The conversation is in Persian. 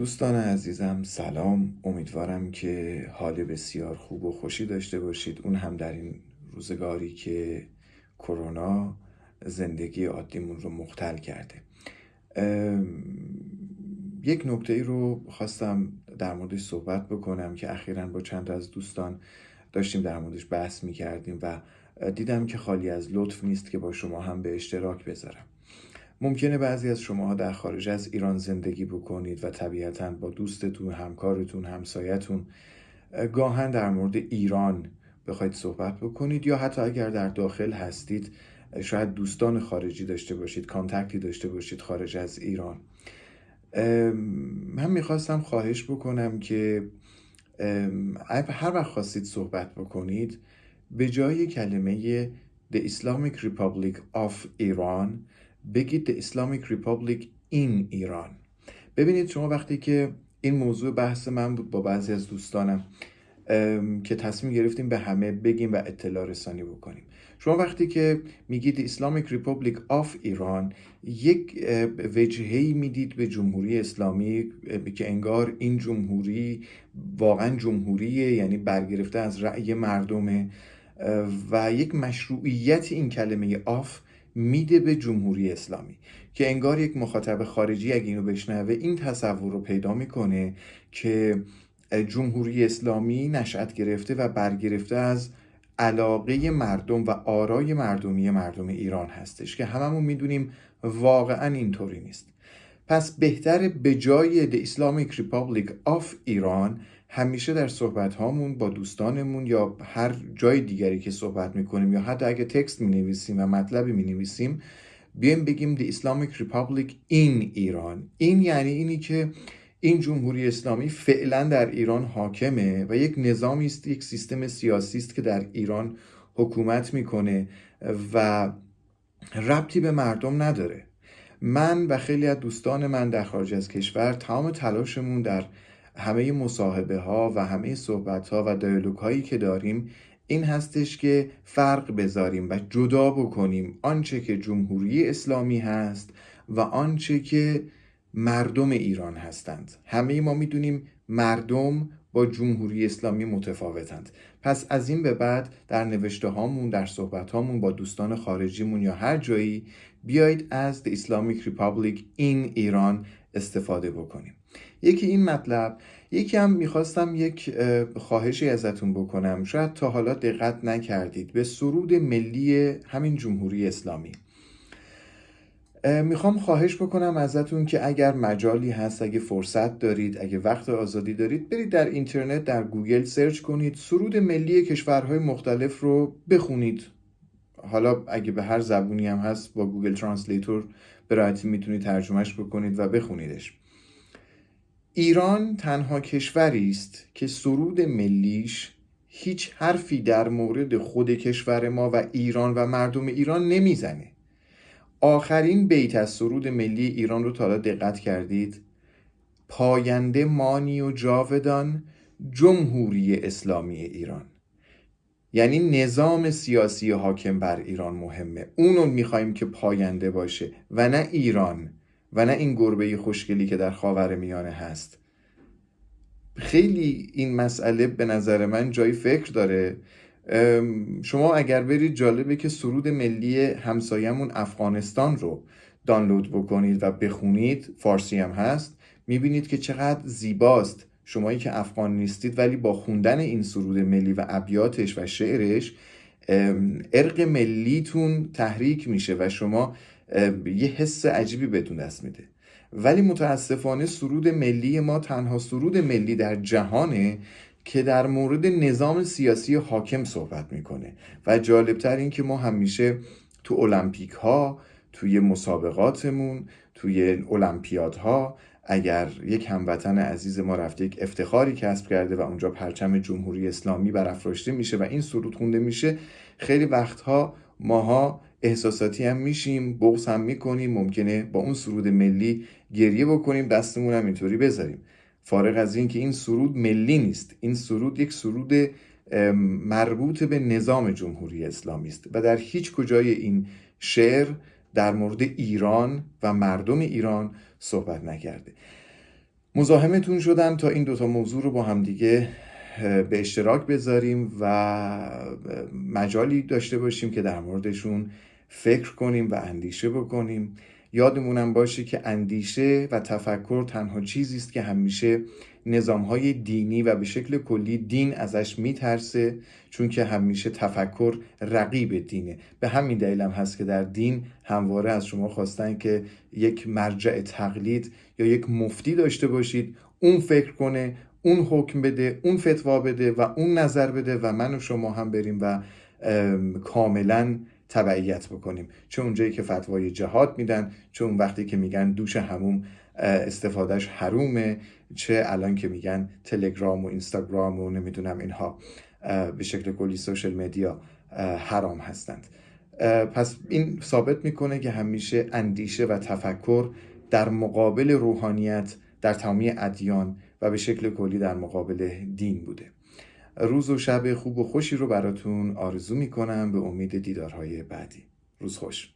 دوستان عزیزم سلام، امیدوارم که حال بسیار خوب و خوشی داشته باشید، اون هم در این روزگاری که کرونا زندگی عادیمون رو مختل کرده. یک نکته ای رو خواستم در موردش صحبت بکنم که اخیراً با چند از دوستان داشتیم در موردش بحث می‌کردیم و دیدم که خالی از لطف نیست که با شما هم به اشتراک بذارم. ممکنه بعضی از شماها در خارج از ایران زندگی بکنید و طبیعتاً با دوستتون، همکارتون، همسایتون گاهن در مورد ایران بخواید صحبت بکنید، یا حتی اگر در داخل هستید شاید دوستان خارجی داشته باشید، کانتکتی داشته باشید خارج از ایران. من میخواستم خواهش بکنم که هر وقت خواستید صحبت بکنید به جای کلمه The Islamic Republic of Iran بگید The Islamic Republic in Iran. ببینید شما وقتی که این موضوع بحث من بود با بعضی از دوستانم که تصمیم گرفتیم به همه بگیم و اطلاع رسانی بکنیم، شما وقتی که میگید Islamic Republic of Iran یک وجهه‌ای میدید به جمهوری اسلامی که انگار این جمهوری واقعا جمهوریه، یعنی برگرفته از رأی مردمه و یک مشروعیت این کلمه آف میده به جمهوری اسلامی که انگار یک مخاطب خارجی اگه اینو بشنوه این تصور رو پیدا میکنه که جمهوری اسلامی نشأت گرفته و برگرفته از علاقه مردم و آرای مردم ایران هستش که هممون میدونیم واقعا اینطوری نیست. پس بهتره به جای The Islamic Republic of Iran همیشه در صحبت هامون با دوستانمون یا هر جای دیگری که صحبت میکنیم یا حتی اگه تکست مینویسیم و مطلبی مینویسیم بیایم بگیم The Islamic Republic in ایران. این یعنی اینی که این جمهوری اسلامی فعلا در ایران حاکمه و یک نظامی است، یک سیستم سیاسی است که در ایران حکومت میکنه و ربطی به مردم نداره. من و خیلی از دوستان من در خارج از کشور تمام تلاشمون در همه مصاحبه ها و همه صحبت ها و دیالوگ هایی که داریم این هستش که فرق بذاریم و جدا بکنیم آنچه که جمهوری اسلامی هست و آنچه که مردم ایران هستند. همه ما میدونیم مردم با جمهوری اسلامی متفاوتند. پس از این به بعد در نوشته هامون، در صحبت هامون با دوستان خارجیمون یا هر جایی بیایید از The Islamic Republic in ایران استفاده بکنیم. یکی این مطلب. یکی هم میخواستم یک خواهشی ازتون بکنم، شاید تا حالا دقت نکردید به سرود ملی همین جمهوری اسلامی. میخوام خواهش بکنم ازتون که اگر مجالی هست، اگه فرصت دارید، اگه وقت آزادی دارید، برید در اینترنت در گوگل سرچ کنید سرود ملی کشورهای مختلف رو بخونید. حالا اگه به هر زبونی هم هست با گوگل ترنسلیتور به راحتی میتونید ترجمهش بکنید و بخونیدش. ایران تنها کشوری است که سرود ملیش هیچ حرفی در مورد خود کشور ما و ایران و مردم ایران نمیزنه. آخرین بیت از سرود ملی ایران رو تا حالا دقت کردید؟ پاینده مانی و جاودان جمهوری اسلامی ایران. یعنی نظام سیاسی حاکم بر ایران مهمه، اونو میخوایم که پاینده باشه و نه ایران و نه این گربه خوشگلی که در خاورمیانه هست. خیلی این مسئله به نظر من جای فکر داره. شما اگر برید جالبه که سرود ملی همسایمون افغانستان رو دانلود بکنید و بخونید، فارسی هم هست، میبینید که چقدر زیباست. شمایی که افغان نیستید ولی با خوندن این سرود ملی و ابیاتش و شعرش ارق ملیتون تحریک میشه و شما یه حس عجیبی بهتون دست میده. ولی متاسفانه سرود ملی ما تنها سرود ملی در جهانه که در مورد نظام سیاسی حاکم صحبت میکنه و جالبتر این که ما همیشه تو المپیک ها، توی مسابقاتمون، توی المپیادها اگر یک هموطن عزیز ما رفته یک افتخاری کسب کرده و اونجا پرچم جمهوری اسلامی برافراشته میشه و این سرود خونده میشه، خیلی وقتها ماها احساساتی هم میشیم، بغض هم میکنیم، ممکنه با اون سرود ملی گریه بکنیم، دستمون هم اینطوری بذاریم. فارغ از این که این سرود ملی نیست، این سرود یک سرود مربوط به نظام جمهوری اسلامی است و در هیچ کجای این شعر در مورد ایران و مردم ایران صحبت نکرده. مزاحمتون شدم تا این دوتا موضوع رو با هم دیگه به اشتراک بذاریم و مجالی داشته باشیم که در موردشون فکر کنیم و اندیشه بکنیم. یادمونم باشه که اندیشه و تفکر تنها چیزی است که همیشه نظام‌های دینی و به شکل کلی دین ازش میترسه، چون که همیشه تفکر رقیب دینه. به همین دلیل هم هست که در دین همواره از شما خواستن که یک مرجع تقلید یا یک مفتی داشته باشید، اون فکر کنه، اون حکم بده، اون فتوا بده و اون نظر بده و من و شما هم بریم و کاملا تبعیت بکنیم. چه اونجایی که فتوای جهاد میدن، چه اون وقتی که میگن دوش حموم استفادهش حرومه، چه الان که میگن تلگرام و اینستاگرام و نمیدونم اینها به شکل کلی سوشل مدیا حرام هستند. پس این ثابت میکنه که همیشه اندیشه و تفکر در مقابل روحانیت در تمامی ادیان و به شکل کلی در مقابل دین بوده. روز و شب خوب و خوشی رو براتون آرزو میکنم، به امید دیدارهای بعدی. روز خوش.